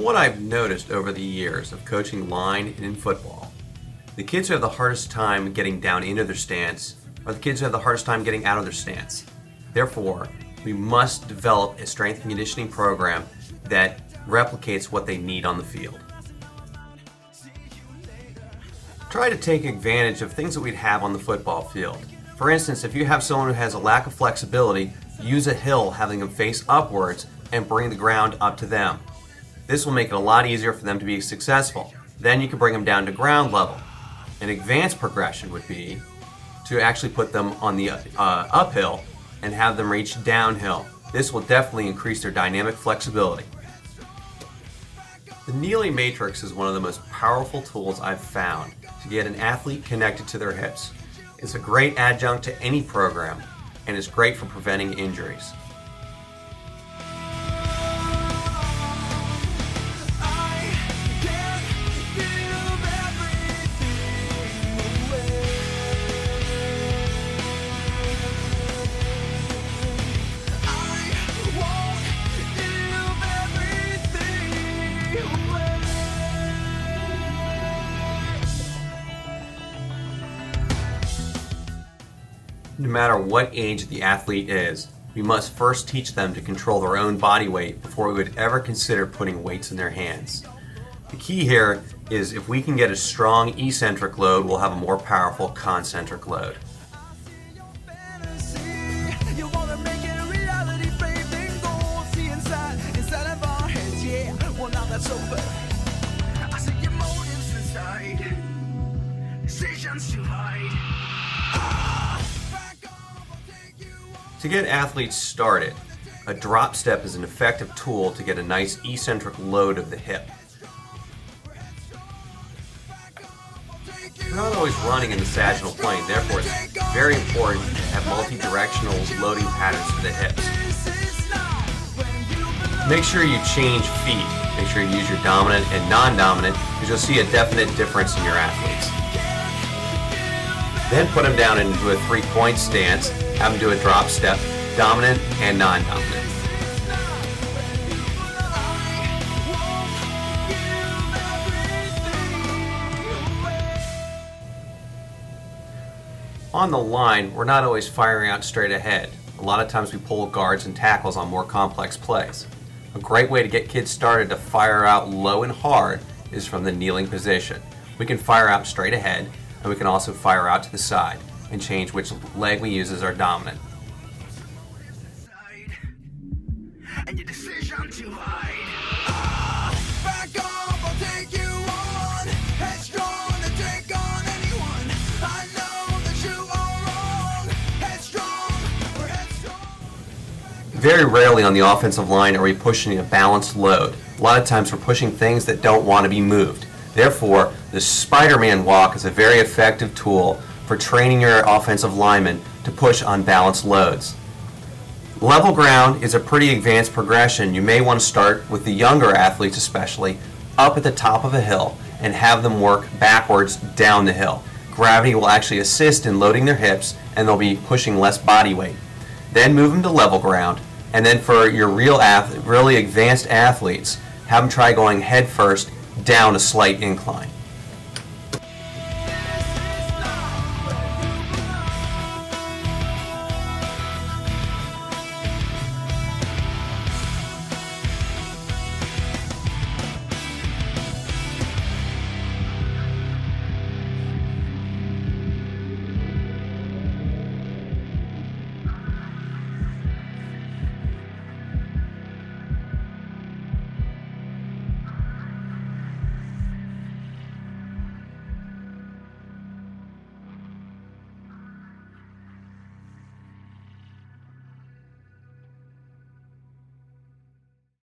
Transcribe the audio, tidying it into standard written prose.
what I've noticed over the years of coaching line and in football, the kids who have the hardest time getting down into their stance are the kids who have the hardest time getting out of their stance. Therefore, we must develop a strength and conditioning program that replicates what they need on the field. Try to take advantage of things that we'd have on the football field. For instance, if you have someone who has a lack of flexibility, use a hill having them face upwards and bring the ground up to them. This will make it a lot easier for them to be successful. Then you can bring them down to ground level. An advanced progression would be to actually put them on the uphill and have them reach downhill. This will definitely increase their dynamic flexibility. The kneeling matrix is one of the most powerful tools I've found to get an athlete connected to their hips. It's a great adjunct to any program and is great for preventing injuries. No matter what age the athlete is, we must first teach them to control their own body weight before we would ever consider putting weights in their hands. The key here is if we can get a strong eccentric load, we'll have a more powerful concentric load. To get athletes started, a drop step is an effective tool to get a nice eccentric load of the hip. We're not always running in the sagittal plane, therefore it's very important to have multi-directional loading patterns for the hips. Make sure you change feet. Make sure you use your dominant and non-dominant because you'll see a definite difference in your athletes. Then put them down into a three-point stance, have them do a drop step, dominant and non-dominant. On the line, we're not always firing out straight ahead. A lot of times we pull guards and tackles on more complex plays. A great way to get kids started to fire out low and hard is from the kneeling position. We can fire out straight ahead, and we can also fire out to the side and change which leg we use as our dominant. Very rarely on the offensive line are we pushing a balanced load. A lot of times we're pushing things that don't want to be moved. Therefore, the Spider-Man walk is a very effective tool for training your offensive linemen to push on balanced loads. Level ground is a pretty advanced progression. You may want to start with the younger athletes especially up at the top of a hill and have them work backwards down the hill. Gravity will actually assist in loading their hips and they'll be pushing less body weight. Then move them to level ground, and then for your really advanced athletes, have them try going head first down a slight incline.